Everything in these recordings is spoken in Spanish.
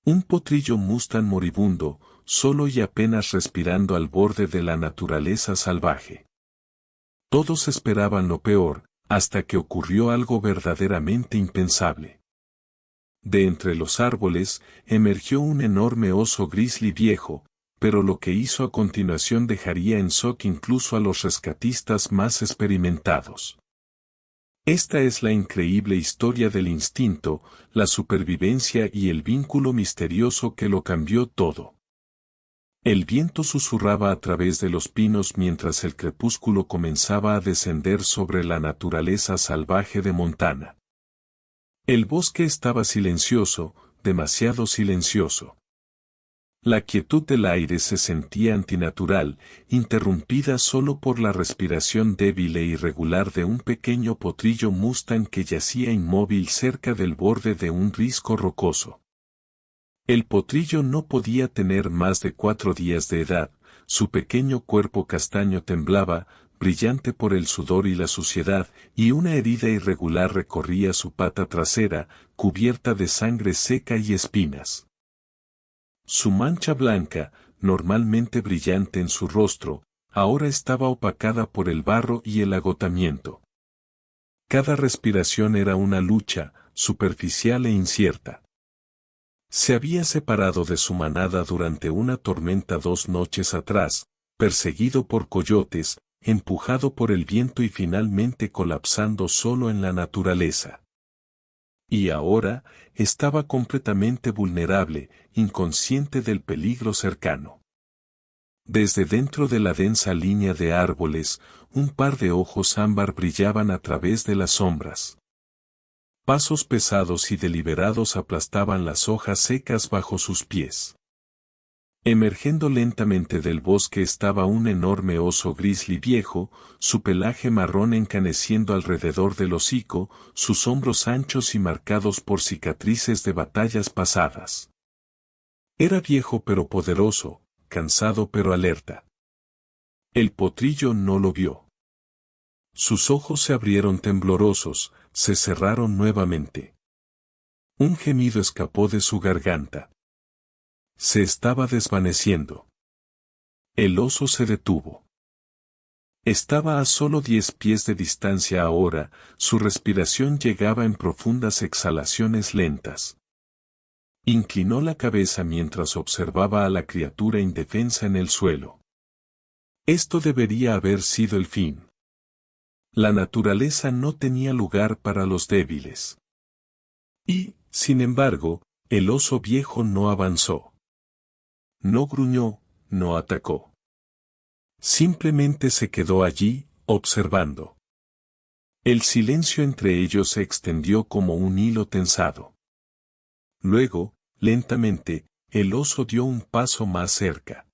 Un potrillo Mustang moribundo, solo y apenas respirando al borde de la naturaleza salvaje. Todos esperaban lo peor, hasta que ocurrió algo verdaderamente impensable. De entre los árboles, emergió un enorme oso grizzly viejo, pero lo que hizo a continuación dejaría en shock incluso a los rescatistas más experimentados. Esta es la increíble historia del instinto, la supervivencia y el vínculo misterioso que lo cambió todo. El viento susurraba a través de los pinos mientras el crepúsculo comenzaba a descender sobre la naturaleza salvaje de Montana. El bosque estaba silencioso, demasiado silencioso. La quietud del aire se sentía antinatural, interrumpida solo por la respiración débil e irregular de un pequeño potrillo Mustang que yacía inmóvil cerca del borde de un risco rocoso. El potrillo no podía tener más de 4 días de edad, su pequeño cuerpo castaño temblaba, brillante por el sudor y la suciedad, y una herida irregular recorría su pata trasera, cubierta de sangre seca y espinas. Su mancha blanca, normalmente brillante en su rostro, ahora estaba opacada por el barro y el agotamiento. Cada respiración era una lucha, superficial e incierta. Se había separado de su manada durante una tormenta 2 noches atrás, perseguido por coyotes, empujado por el viento y finalmente colapsando solo en la naturaleza. Y ahora, estaba completamente vulnerable, inconsciente del peligro cercano. Desde dentro de la densa línea de árboles, un par de ojos ámbar brillaban a través de las sombras. Pasos pesados y deliberados aplastaban las hojas secas bajo sus pies. Emergiendo lentamente del bosque estaba un enorme oso grizzly viejo, su pelaje marrón encaneciendo alrededor del hocico, sus hombros anchos y marcados por cicatrices de batallas pasadas. Era viejo pero poderoso, cansado pero alerta. El potrillo no lo vio. Sus ojos se abrieron temblorosos, se cerraron nuevamente. Un gemido escapó de su garganta. Se estaba desvaneciendo. El oso se detuvo. Estaba a solo 10 pies de distancia ahora, su respiración llegaba en profundas exhalaciones lentas. Inclinó la cabeza mientras observaba a la criatura indefensa en el suelo. Esto debería haber sido el fin. La naturaleza no tenía lugar para los débiles. Y, sin embargo, el oso viejo no avanzó. No gruñó, no atacó. Simplemente se quedó allí, observando. El silencio entre ellos se extendió como un hilo tensado. Luego, lentamente, el oso dio un paso más cerca.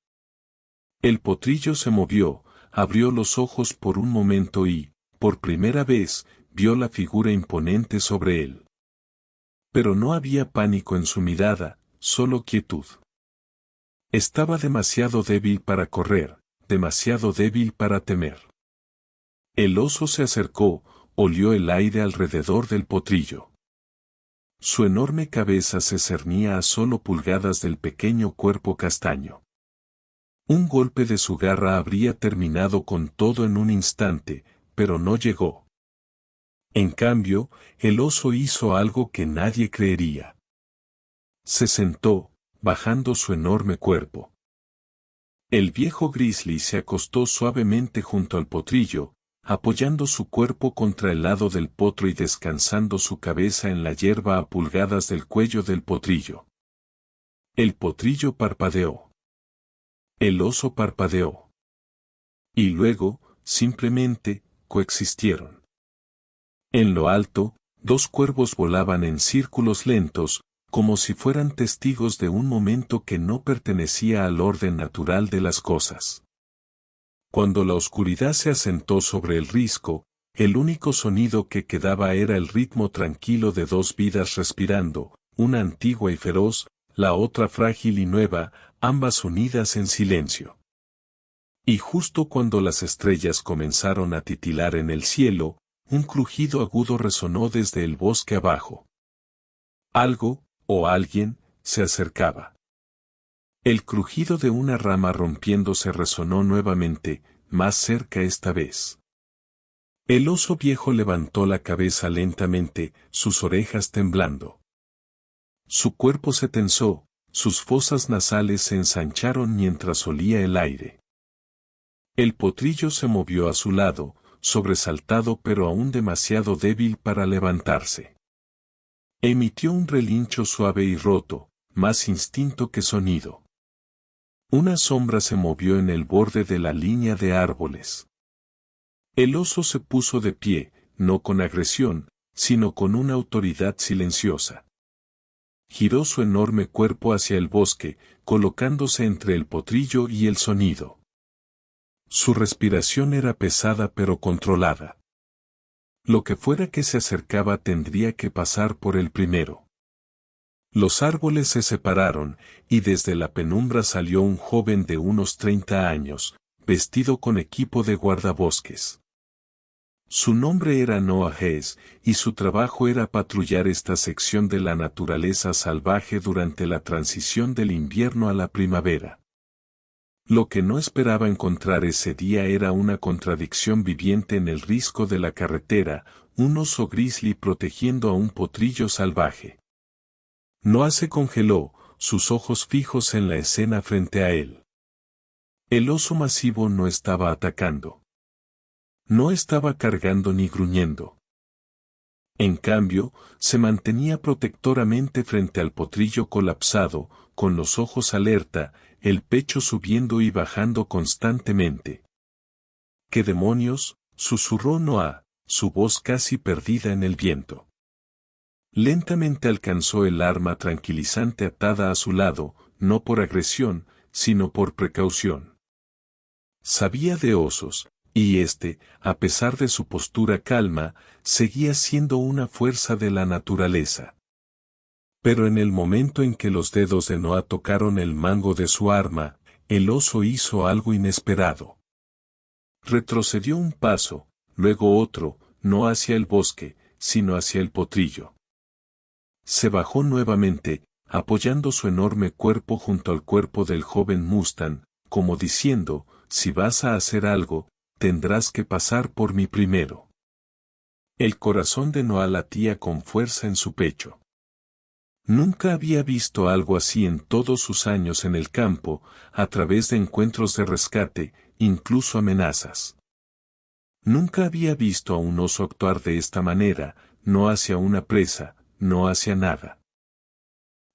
El potrillo se movió, abrió los ojos por un momento y, por primera vez, vio la figura imponente sobre él. Pero no había pánico en su mirada, solo quietud. Estaba demasiado débil para correr, demasiado débil para temer. El oso se acercó, olió el aire alrededor del potrillo. Su enorme cabeza se cernía a solo pulgadas del pequeño cuerpo castaño. Un golpe de su garra habría terminado con todo en un instante, pero no llegó. En cambio, el oso hizo algo que nadie creería. Se sentó, bajando su enorme cuerpo. El viejo grizzly se acostó suavemente junto al potrillo, apoyando su cuerpo contra el lado del potro y descansando su cabeza en la hierba a pulgadas del cuello del potrillo. El potrillo parpadeó. El oso parpadeó. Y luego, simplemente, coexistieron. En lo alto, 2 cuervos volaban en círculos lentos, como si fueran testigos de un momento que no pertenecía al orden natural de las cosas. Cuando la oscuridad se asentó sobre el risco, el único sonido que quedaba era el ritmo tranquilo de 2 vidas respirando, una antigua y feroz, la otra frágil y nueva, ambas unidas en silencio. Y justo cuando las estrellas comenzaron a titilar en el cielo, un crujido agudo resonó desde el bosque abajo. Algo, o alguien, se acercaba. El crujido de una rama rompiéndose resonó nuevamente, más cerca esta vez. El oso viejo levantó la cabeza lentamente, sus orejas temblando. Su cuerpo se tensó, sus fosas nasales se ensancharon mientras olía el aire. El potrillo se movió a su lado, sobresaltado pero aún demasiado débil para levantarse. Emitió un relincho suave y roto, más instinto que sonido. Una sombra se movió en el borde de la línea de árboles. El oso se puso de pie, no con agresión, sino con una autoridad silenciosa. Giró su enorme cuerpo hacia el bosque, colocándose entre el potrillo y el sonido. Su respiración era pesada pero controlada. Lo que fuera que se acercaba tendría que pasar por el primero. Los árboles se separaron, y desde la penumbra salió un joven de unos 30 años, vestido con equipo de guardabosques. Su nombre era Noah Hess, y su trabajo era patrullar esta sección de la naturaleza salvaje durante la transición del invierno a la primavera. Lo que no esperaba encontrar ese día era una contradicción viviente en el risco de la carretera, un oso grizzly protegiendo a un potrillo salvaje. Noah se congeló, sus ojos fijos en la escena frente a él. El oso masivo no estaba atacando. No estaba cargando ni gruñendo. En cambio, se mantenía protectoramente frente al potrillo colapsado, con los ojos alerta, el pecho subiendo y bajando constantemente. ¿Qué demonios?, susurró Noah, su voz casi perdida en el viento. Lentamente alcanzó el arma tranquilizante atada a su lado, no por agresión, sino por precaución. Sabía de osos, y a pesar de su postura calma, seguía siendo una fuerza de la naturaleza. Pero en el momento en que los dedos de Noah tocaron el mango de su arma, el oso hizo algo inesperado. Retrocedió un paso, luego otro, no hacia el bosque, sino hacia el potrillo. Se bajó nuevamente, apoyando su enorme cuerpo junto al cuerpo del joven Mustang, como diciendo, si vas a hacer algo, tendrás que pasar por mí primero. El corazón de Noah latía con fuerza en su pecho. Nunca había visto algo así en todos sus años en el campo, a través de encuentros de rescate, incluso amenazas. Nunca había visto a un oso actuar de esta manera, no hacia una presa, no hacia nada.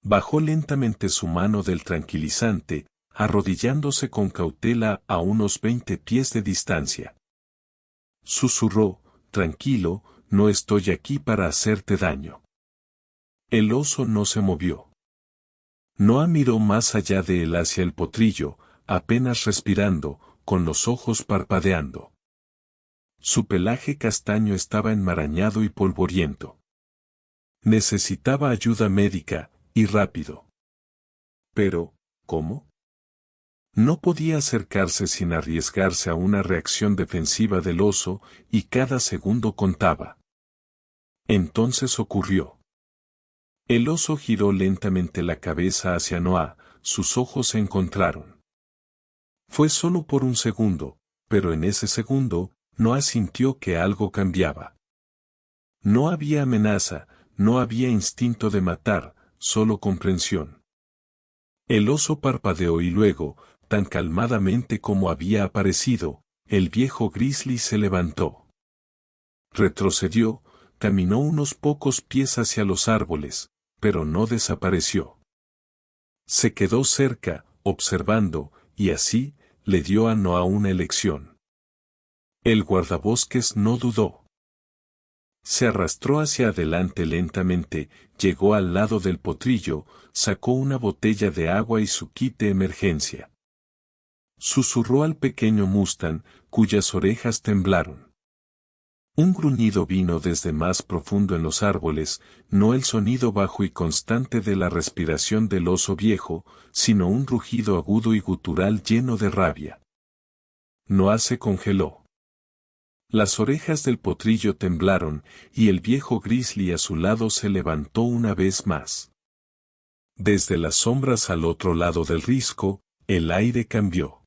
Bajó lentamente su mano del tranquilizante, arrodillándose con cautela a unos 20 pies de distancia. Susurró, tranquilo, no estoy aquí para hacerte daño. El oso no se movió. Noah miró más allá de él hacia el potrillo, apenas respirando, con los ojos parpadeando. Su pelaje castaño estaba enmarañado y polvoriento. Necesitaba ayuda médica, y rápido. Pero, ¿cómo? No podía acercarse sin arriesgarse a una reacción defensiva del oso, y cada segundo contaba. Entonces ocurrió. El oso giró lentamente la cabeza hacia Noah, sus ojos se encontraron. Fue solo por un segundo, pero en ese segundo, Noah sintió que algo cambiaba. No había amenaza, no había instinto de matar, solo comprensión. El oso parpadeó y luego, tan calmadamente como había aparecido, el viejo grizzly se levantó. Retrocedió, caminó unos pocos pies hacia los árboles, pero no desapareció. Se quedó cerca, observando, y así, le dio a Noah una elección. El guardabosques no dudó. Se arrastró hacia adelante lentamente, llegó al lado del potrillo, sacó una botella de agua y su kit de emergencia. Susurró al pequeño Mustang, cuyas orejas temblaron. Un gruñido vino desde más profundo en los árboles, no el sonido bajo y constante de la respiración del oso viejo, sino un rugido agudo y gutural lleno de rabia. Noah se congeló. Las orejas del potrillo temblaron, y el viejo grizzly a su lado se levantó una vez más. Desde las sombras al otro lado del risco, el aire cambió.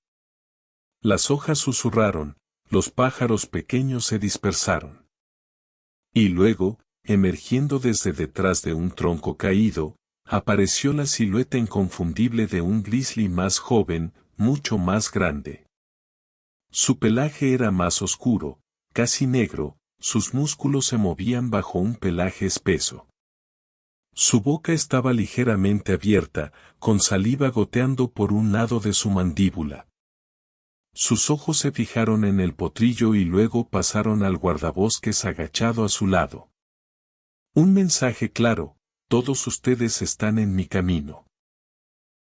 Las hojas susurraron, los pájaros pequeños se dispersaron. Y luego, emergiendo desde detrás de un tronco caído, apareció la silueta inconfundible de un grizzly más joven, mucho más grande. Su pelaje era más oscuro, casi negro, sus músculos se movían bajo un pelaje espeso. Su boca estaba ligeramente abierta, con saliva goteando por un lado de su mandíbula. Sus ojos se fijaron en el potrillo y luego pasaron al guardabosques agachado a su lado. Un mensaje claro: todos ustedes están en mi camino.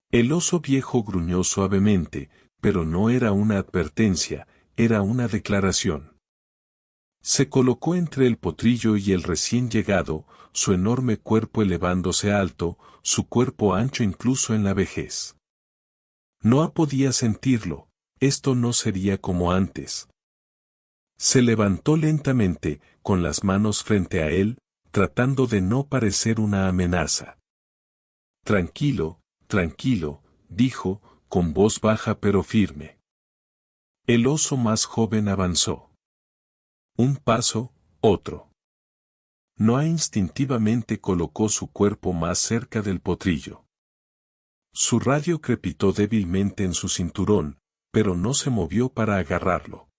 El oso viejo gruñó suavemente, pero no era una advertencia, era una declaración. Se colocó entre el potrillo y el recién llegado, su enorme cuerpo elevándose alto, su cuerpo ancho incluso en la vejez. No podía sentirlo, esto no sería como antes. Se levantó lentamente, con las manos frente a él, tratando de no parecer una amenaza. Tranquilo, tranquilo, dijo, con voz baja pero firme. El oso más joven avanzó. Un paso, otro. Noah instintivamente colocó su cuerpo más cerca del potrillo. Su radio crepitó débilmente en su cinturón, pero no se movió para agarrarlo.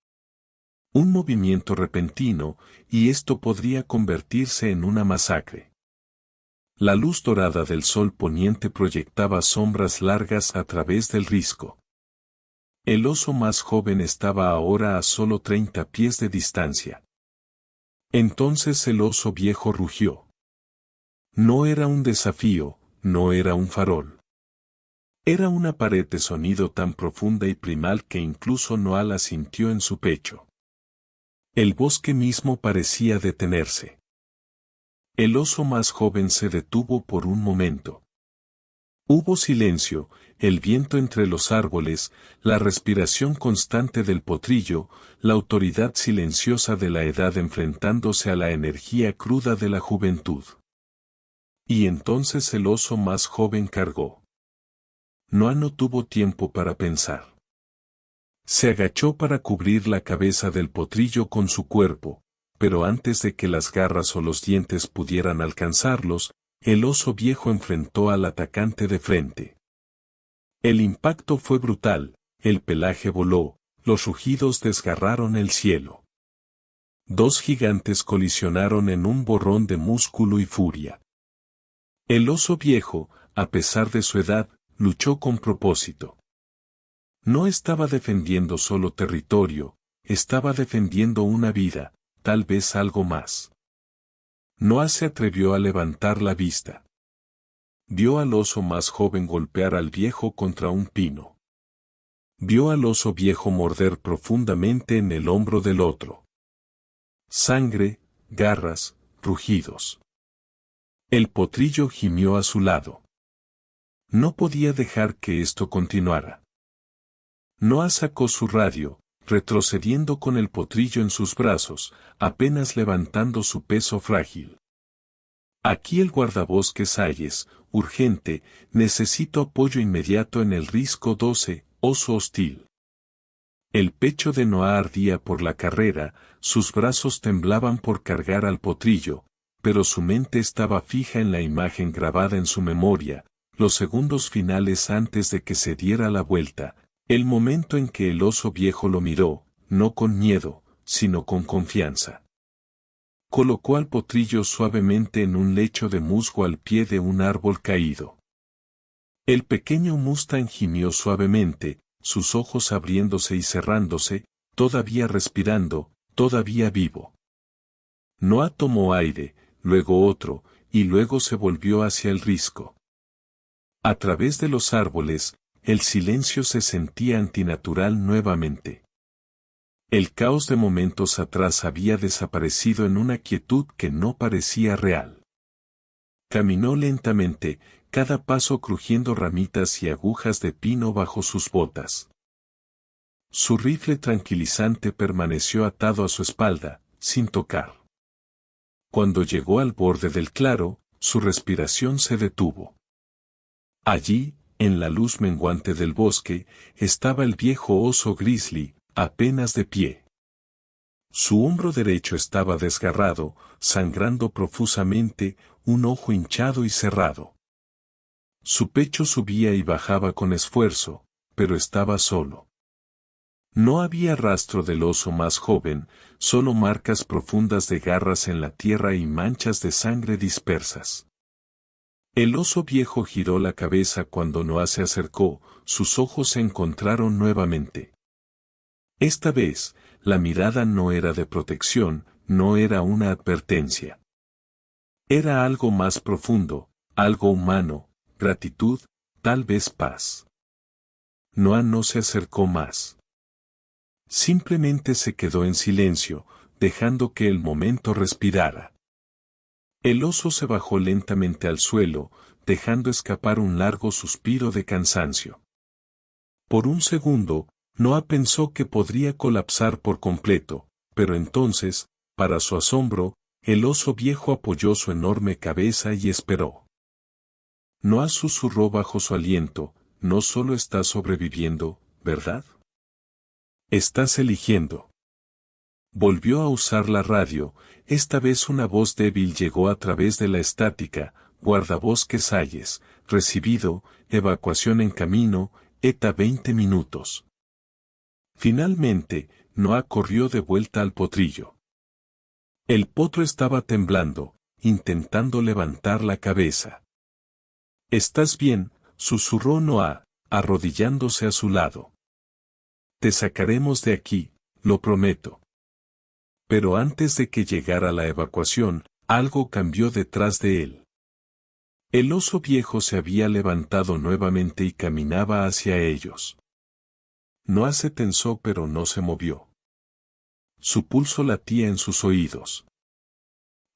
Un movimiento repentino, y esto podría convertirse en una masacre. La luz dorada del sol poniente proyectaba sombras largas a través del risco. El oso más joven estaba ahora a solo 30 pies de distancia. Entonces el oso viejo rugió. No era un desafío, no era un farol. Era una pared de sonido tan profunda y primal que incluso Noah la sintió en su pecho. El bosque mismo parecía detenerse. El oso más joven se detuvo por un momento. Hubo silencio, el viento entre los árboles, la respiración constante del potrillo, la autoridad silenciosa de la edad enfrentándose a la energía cruda de la juventud. Y entonces el oso más joven cargó. Noah no tuvo tiempo para pensar. Se agachó para cubrir la cabeza del potrillo con su cuerpo, pero antes de que las garras o los dientes pudieran alcanzarlos, el oso viejo enfrentó al atacante de frente. El impacto fue brutal, el pelaje voló, los rugidos desgarraron el cielo. Dos gigantes colisionaron en un borrón de músculo y furia. El oso viejo, a pesar de su edad, luchó con propósito. No estaba defendiendo solo territorio, estaba defendiendo una vida, tal vez algo más. Noah se atrevió a levantar la vista. Vio al oso más joven golpear al viejo contra un pino. Vio al oso viejo morder profundamente en el hombro del otro. Sangre, garras, rugidos. El potrillo gimió a su lado. No podía dejar que esto continuara. Noah sacó su radio, retrocediendo con el potrillo en sus brazos, apenas levantando su peso frágil. Aquí el guardabosques Hayes, urgente, necesito apoyo inmediato en el risco 12, oso hostil. El pecho de Noah ardía por la carrera, sus brazos temblaban por cargar al potrillo, pero su mente estaba fija en la imagen grabada en su memoria, los segundos finales antes de que se diera la vuelta. El momento en que el oso viejo lo miró, no con miedo, sino con confianza. Colocó al potrillo suavemente en un lecho de musgo al pie de un árbol caído. El pequeño Mustang gimió suavemente, sus ojos abriéndose y cerrándose, todavía respirando, todavía vivo. Noah tomó aire, luego otro, y luego se volvió hacia el risco. A través de los árboles, el silencio se sentía antinatural nuevamente. El caos de momentos atrás había desaparecido en una quietud que no parecía real. Caminó lentamente, cada paso crujiendo ramitas y agujas de pino bajo sus botas. Su rifle tranquilizante permaneció atado a su espalda, sin tocar. Cuando llegó al borde del claro, su respiración se detuvo. Allí, en la luz menguante del bosque, estaba el viejo oso grizzly, apenas de pie. Su hombro derecho estaba desgarrado, sangrando profusamente, un ojo hinchado y cerrado. Su pecho subía y bajaba con esfuerzo, pero estaba solo. No había rastro del oso más joven, solo marcas profundas de garras en la tierra y manchas de sangre dispersas. El oso viejo giró la cabeza cuando Noah se acercó, sus ojos se encontraron nuevamente. Esta vez, la mirada no era de protección, no era una advertencia. Era algo más profundo, algo humano, gratitud, tal vez paz. Noah no se acercó más. Simplemente se quedó en silencio, dejando que el momento respirara. El oso se bajó lentamente al suelo, dejando escapar un largo suspiro de cansancio. Por un segundo, Noah pensó que podría colapsar por completo, pero entonces, para su asombro, el oso viejo apoyó su enorme cabeza y esperó. Noah susurró bajo su aliento, no solo estás sobreviviendo, ¿verdad? Estás eligiendo. Volvió a usar la radio, esta vez una voz débil llegó a través de la estática, guardabosques Hayes, recibido, evacuación en camino, ETA 20 minutos. Finalmente, Noah corrió de vuelta al potrillo. El potro estaba temblando, intentando levantar la cabeza. ¿Estás bien?, susurró Noah, arrodillándose a su lado. Te sacaremos de aquí, lo prometo. Pero antes de que llegara la evacuación, algo cambió detrás de él. El oso viejo se había levantado nuevamente y caminaba hacia ellos. Noah se tensó pero no se movió. Su pulso latía en sus oídos.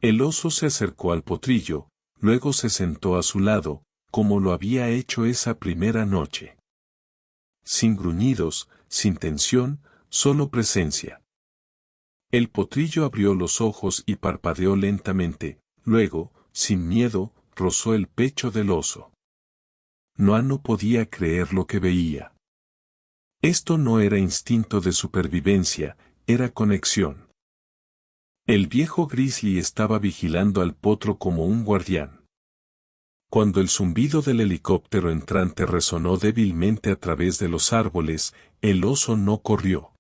El oso se acercó al potrillo, luego se sentó a su lado, como lo había hecho esa primera noche. Sin gruñidos, sin tensión, solo presencia. El potrillo abrió los ojos y parpadeó lentamente, luego, sin miedo, rozó el pecho del oso. Noah no podía creer lo que veía. Esto no era instinto de supervivencia, era conexión. El viejo grizzly estaba vigilando al potro como un guardián. Cuando el zumbido del helicóptero entrante resonó débilmente a través de los árboles, el oso no corrió.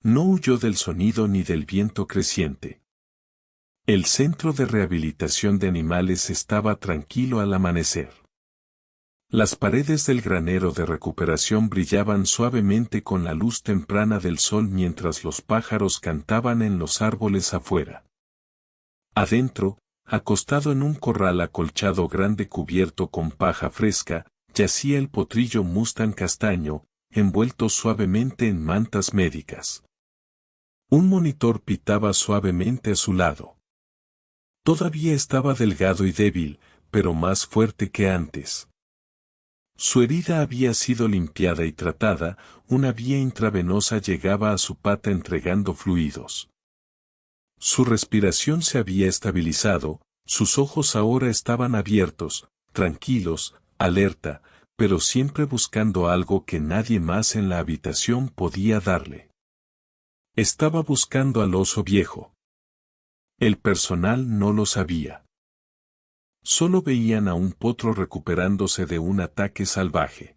No huyó del sonido ni del viento creciente. El centro de rehabilitación de animales estaba tranquilo al amanecer. Las paredes del granero de recuperación brillaban suavemente con la luz temprana del sol mientras los pájaros cantaban en los árboles afuera. Adentro, acostado en un corral acolchado grande cubierto con paja fresca, yacía el potrillo Mustang castaño, envuelto suavemente en mantas médicas. Un monitor pitaba suavemente a su lado. Todavía estaba delgado y débil, pero más fuerte que antes. Su herida había sido limpiada y tratada, una vía intravenosa llegaba a su pata entregando fluidos. Su respiración se había estabilizado, sus ojos ahora estaban abiertos, tranquilos, alerta, pero siempre buscando algo que nadie más en la habitación podía darle. Estaba buscando al oso viejo. El personal no lo sabía. Solo veían a un potro recuperándose de un ataque salvaje.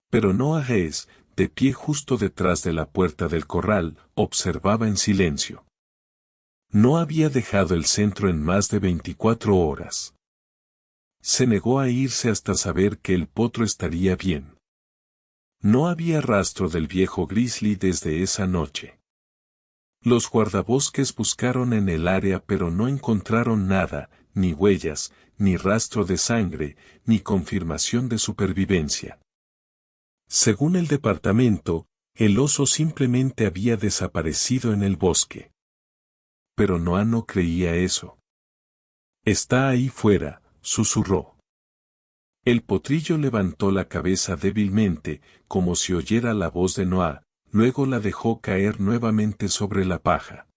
Pero Noah Hayes, de pie justo detrás de la puerta del corral, observaba en silencio. No había dejado el centro en más de 24 horas. Se negó a irse hasta saber que el potro estaría bien. No había rastro del viejo grizzly desde esa noche. Los guardabosques buscaron en el área pero no encontraron nada, ni huellas, ni rastro de sangre, ni confirmación de supervivencia. Según el departamento, el oso simplemente había desaparecido en el bosque. Pero Noah no creía eso. Está ahí fuera, susurró. El potrillo levantó la cabeza débilmente, como si oyera la voz de Noah, luego la dejó caer nuevamente sobre la paja.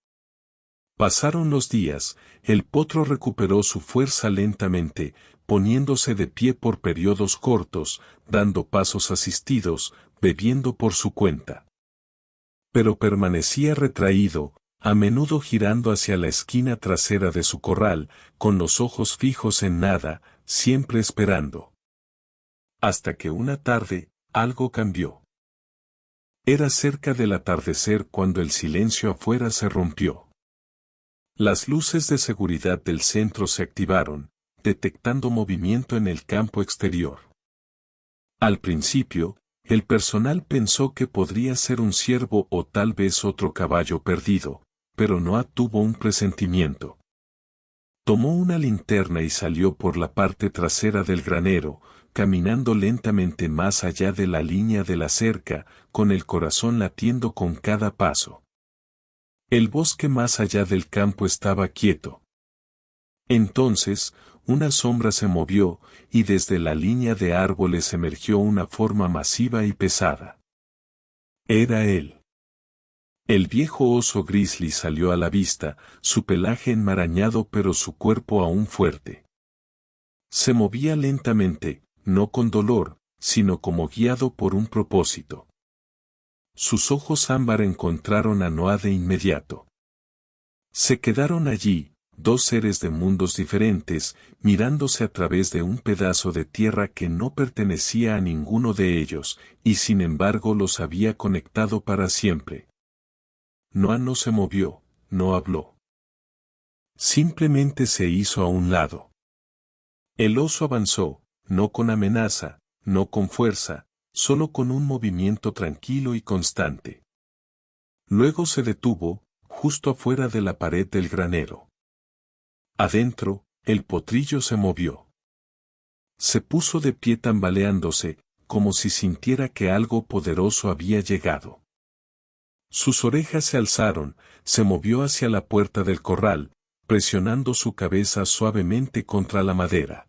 Pasaron los días, el potro recuperó su fuerza lentamente, poniéndose de pie por periodos cortos, dando pasos asistidos, bebiendo por su cuenta. Pero permanecía retraído, a menudo girando hacia la esquina trasera de su corral, con los ojos fijos en nada, siempre esperando. Hasta que una tarde, algo cambió. Era cerca del atardecer cuando el silencio afuera se rompió. Las luces de seguridad del centro se activaron, detectando movimiento en el campo exterior. Al principio, el personal pensó que podría ser un ciervo o tal vez otro caballo perdido, pero Noah tuvo un presentimiento. Tomó una linterna y salió por la parte trasera del granero, caminando lentamente más allá de la línea de la cerca, con el corazón latiendo con cada paso. El bosque más allá del campo estaba quieto. Entonces, una sombra se movió, y desde la línea de árboles emergió una forma masiva y pesada. Era él. El viejo oso grizzly salió a la vista, su pelaje enmarañado pero su cuerpo aún fuerte. Se movía lentamente, no con dolor, sino como guiado por un propósito. Sus ojos ámbar encontraron a Noah de inmediato. Se quedaron allí, dos seres de mundos diferentes, mirándose a través de un pedazo de tierra que no pertenecía a ninguno de ellos, y sin embargo los había conectado para siempre. Noah no se movió, no habló. Simplemente se hizo a un lado. El oso avanzó, no con amenaza, no con fuerza, solo con un movimiento tranquilo y constante. Luego se detuvo, justo afuera de la pared del granero. Adentro, el potrillo se movió. Se puso de pie tambaleándose, como si sintiera que algo poderoso había llegado. Sus orejas se alzaron, se movió hacia la puerta del corral, presionando su cabeza suavemente contra la madera.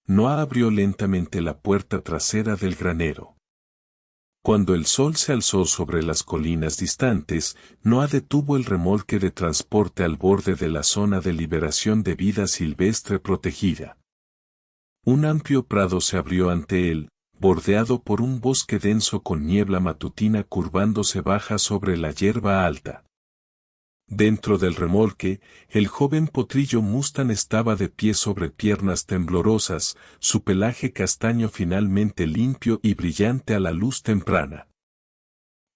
Noah abrió lentamente la puerta trasera del granero. Cuando el sol se alzó sobre las colinas distantes, Noah detuvo el remolque de transporte al borde de la zona de liberación de vida silvestre protegida. Un amplio prado se abrió ante él, bordeado por un bosque denso con niebla matutina curvándose baja sobre la hierba alta. Dentro del remolque, el joven potrillo Mustang estaba de pie sobre piernas temblorosas, su pelaje castaño finalmente limpio y brillante a la luz temprana.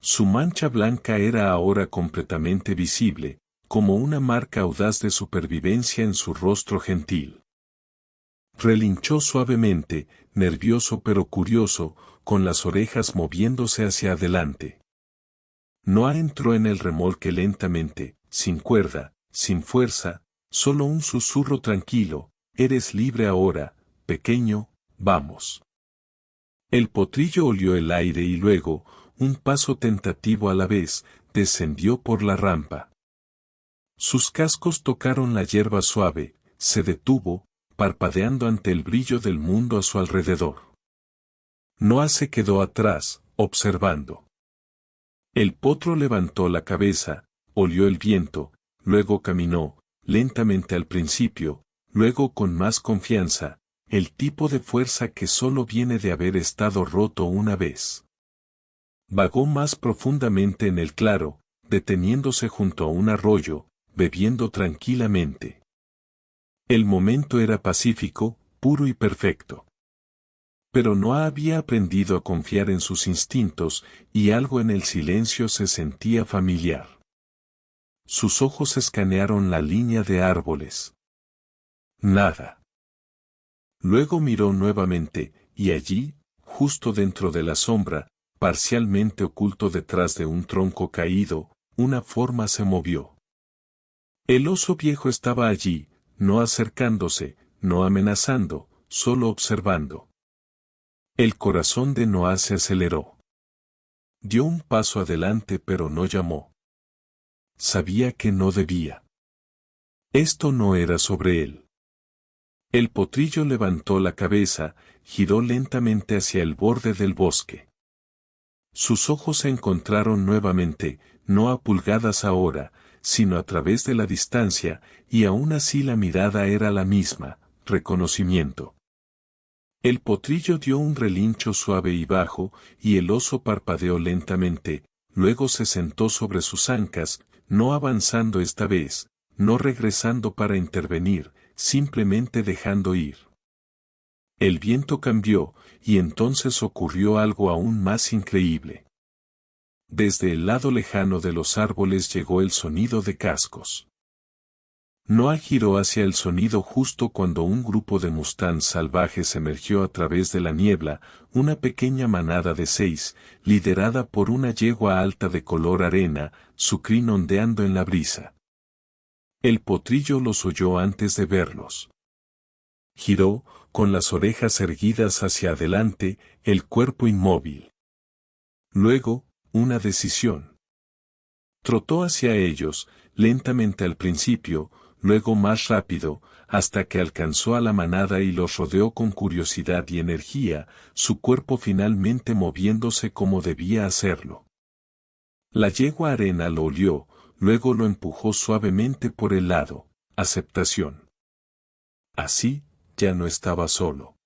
Su mancha blanca era ahora completamente visible, como una marca audaz de supervivencia en su rostro gentil. Relinchó suavemente, nervioso pero curioso, con las orejas moviéndose hacia adelante. Noah entró en el remolque lentamente, sin cuerda, sin fuerza, solo un susurro tranquilo: eres libre ahora, pequeño, vamos. El potrillo olió el aire y luego, un paso tentativo a la vez, descendió por la rampa. Sus cascos tocaron la hierba suave, se detuvo, parpadeando ante el brillo del mundo a su alrededor. Noah se quedó atrás, observando. El potro levantó la cabeza, olió el viento, luego caminó, lentamente al principio, luego con más confianza, el tipo de fuerza que solo viene de haber estado roto una vez. Vagó más profundamente en el claro, deteniéndose junto a un arroyo, bebiendo tranquilamente. El momento era pacífico, puro y perfecto. Pero no había aprendido a confiar en sus instintos, y algo en el silencio se sentía familiar. Sus ojos escanearon la línea de árboles. Nada. Luego miró nuevamente, y allí, justo dentro de la sombra, parcialmente oculto detrás de un tronco caído, una forma se movió. El oso viejo estaba allí, no acercándose, no amenazando, solo observando. El corazón de Noah se aceleró. Dio un paso adelante pero no llamó. Sabía que no debía. Esto no era sobre él. El potrillo levantó la cabeza, giró lentamente hacia el borde del bosque. Sus ojos se encontraron nuevamente, no a pulgadas ahora, sino a través de la distancia, y aún así la mirada era la misma, reconocimiento. El potrillo dio un relincho suave y bajo, y el oso parpadeó lentamente, luego se sentó sobre sus ancas, no avanzando esta vez, no regresando para intervenir, simplemente dejando ir. El viento cambió, y entonces ocurrió algo aún más increíble. Desde el lado lejano de los árboles llegó el sonido de cascos. Noah giró hacia el sonido justo cuando un grupo de mustangs salvajes emergió a través de la niebla, una pequeña manada de 6, liderada por una yegua alta de color arena, su crin ondeando en la brisa. El potrillo los oyó antes de verlos. Giró, con las orejas erguidas hacia adelante, el cuerpo inmóvil. Luego, una decisión. Trotó hacia ellos, lentamente al principio, luego más rápido, hasta que alcanzó a la manada y los rodeó con curiosidad y energía, su cuerpo finalmente moviéndose como debía hacerlo. La yegua arena lo olió, luego lo empujó suavemente por el lado, aceptación. Así, ya no estaba solo.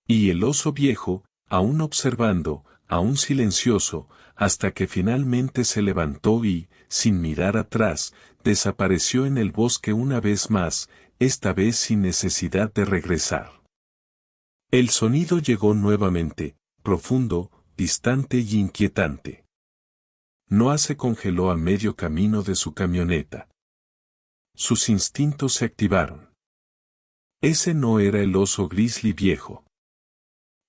Y el oso viejo, aún observando, aún silencioso, hasta que finalmente se levantó y, sin mirar atrás, desapareció en el bosque una vez más, esta vez sin necesidad de regresar. El sonido llegó nuevamente, profundo, distante y inquietante. Noah se congeló a medio camino de su camioneta. Sus instintos se activaron. Ese no era el oso grizzly viejo.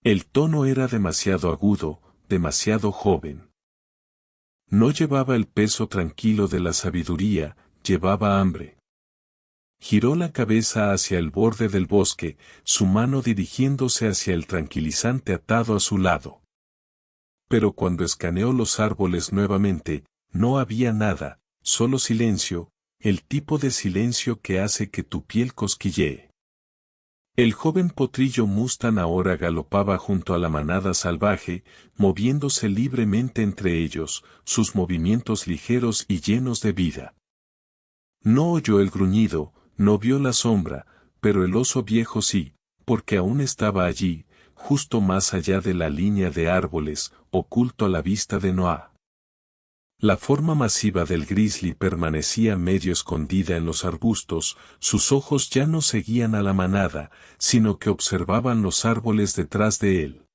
El tono era demasiado agudo, demasiado joven. No llevaba el peso tranquilo de la sabiduría, llevaba hambre. Giró la cabeza hacia el borde del bosque, su mano dirigiéndose hacia el tranquilizante atado a su lado. Pero cuando escaneó los árboles nuevamente, no había nada, solo silencio, el tipo de silencio que hace que tu piel cosquillee. El joven potrillo Mustang ahora galopaba junto a la manada salvaje, moviéndose libremente entre ellos, sus movimientos ligeros y llenos de vida. No oyó el gruñido, no vio la sombra, pero el oso viejo sí, porque aún estaba allí, justo más allá de la línea de árboles, oculto a la vista de Noah. La forma masiva del grizzly permanecía medio escondida en los arbustos, sus ojos ya no seguían a la manada, sino que observaban los árboles detrás de él.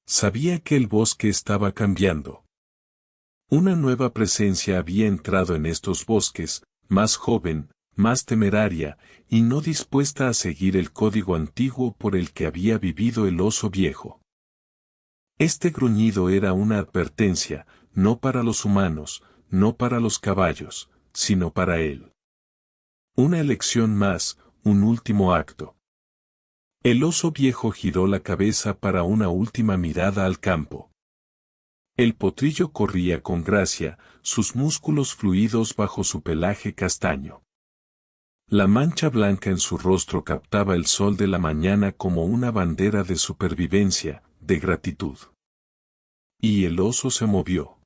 Sabía que el bosque estaba cambiando. Una nueva presencia había entrado en estos bosques, más joven, más temeraria, y no dispuesta a seguir el código antiguo por el que había vivido el oso viejo. Este gruñido era una advertencia, no para los humanos, no para los caballos, sino para él. Una elección más, un último acto. El oso viejo giró la cabeza para una última mirada al campo. El potrillo corría con gracia, sus músculos fluidos bajo su pelaje castaño. La mancha blanca en su rostro captaba el sol de la mañana como una bandera de supervivencia, de gratitud. Y el oso se movió.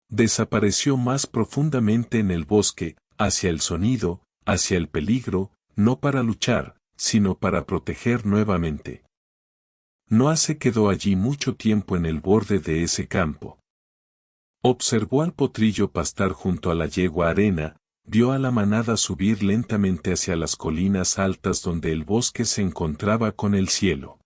Desapareció más profundamente en el bosque, hacia el sonido, hacia el peligro, no para luchar, sino para proteger nuevamente. Noah se quedó allí mucho tiempo en el borde de ese campo. Observó al potrillo pastar junto a la yegua arena, vio a la manada subir lentamente hacia las colinas altas donde el bosque se encontraba con el cielo.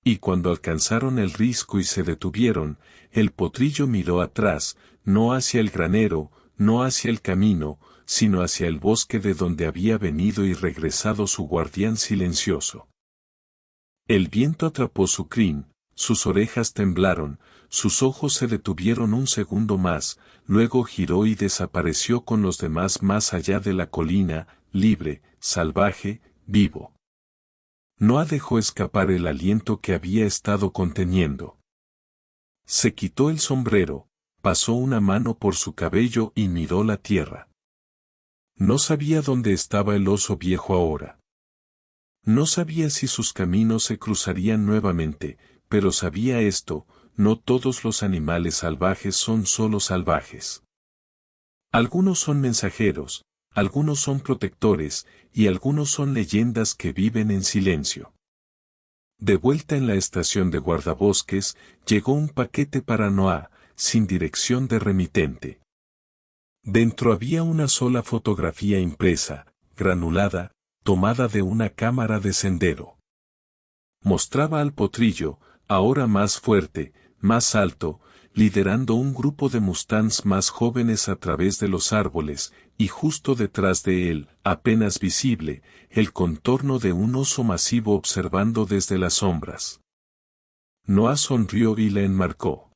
Y cuando alcanzaron el risco y se detuvieron, el potrillo miró atrás, no hacia el granero, no hacia el camino, sino hacia el bosque de donde había venido y regresado su guardián silencioso. El viento atrapó su crin, sus orejas temblaron, sus ojos se detuvieron un segundo más, luego giró y desapareció con los demás más allá de la colina, libre, salvaje, vivo. Noah dejó escapar el aliento que había estado conteniendo. Se quitó el sombrero, pasó una mano por su cabello y miró la tierra. No sabía dónde estaba el oso viejo ahora. No sabía si sus caminos se cruzarían nuevamente, pero sabía esto, no todos los animales salvajes son solo salvajes. Algunos son mensajeros, algunos son protectores, y algunos son leyendas que viven en silencio. De vuelta en la estación de guardabosques, llegó un paquete para Noah, sin dirección de remitente. Dentro había una sola fotografía impresa, granulada, tomada de una cámara de sendero. Mostraba al potrillo, ahora más fuerte, más alto, liderando un grupo de mustangs más jóvenes a través de los árboles, y justo detrás de él, apenas visible, el contorno de un oso masivo observando desde las sombras. Noah sonrió y la enmarcó.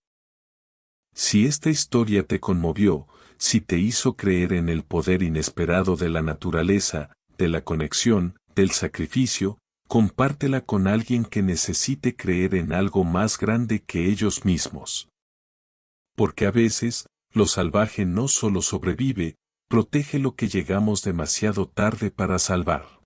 Si esta historia te conmovió, si te hizo creer en el poder inesperado de la naturaleza, de la conexión, del sacrificio, compártela con alguien que necesite creer en algo más grande que ellos mismos. Porque a veces, lo salvaje no solo sobrevive, protege lo que llegamos demasiado tarde para salvar.